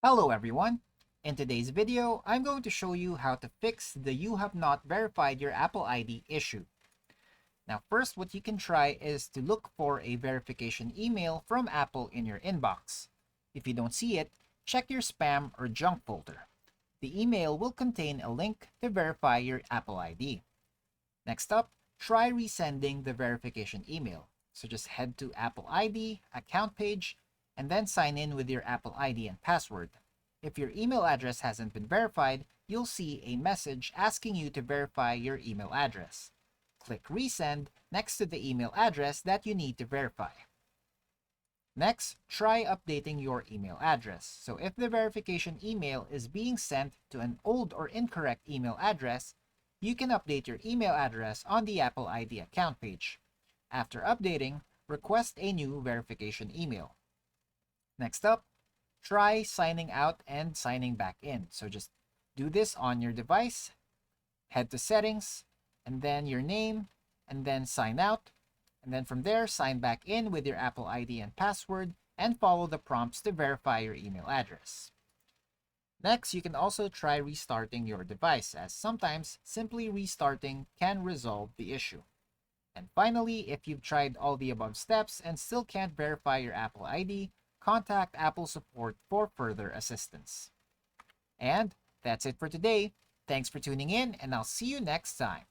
Hello everyone! In today's video, I'm going to show you how to fix the "you have not verified your Apple ID" issue. Now first, what you can try is to look for a verification email from Apple in your inbox. If you don't see it, check your spam or junk folder. The email will contain a link to verify your Apple ID. Next up, try resending the verification email. So just head to Apple ID, account page, and then sign in with your Apple ID and password. If your email address hasn't been verified, you'll see a message asking you to verify your email address. Click Resend next to the email address that you need to verify. Next, try updating your email address. So if the verification email is being sent to an old or incorrect email address, you can update your email address on the Apple ID account page. After updating, request a new verification email. Next up, try signing out and signing back in. So just do this on your device, head to settings, and then your name, and then sign out. And then from there, sign back in with your Apple ID and password and follow the prompts to verify your email address. Next, you can also try restarting your device, as sometimes simply restarting can resolve the issue. And finally, if you've tried all the above steps and still can't verify your Apple ID, contact Apple support for further assistance. And that's it for today. Thanks for tuning in, and I'll see you next time.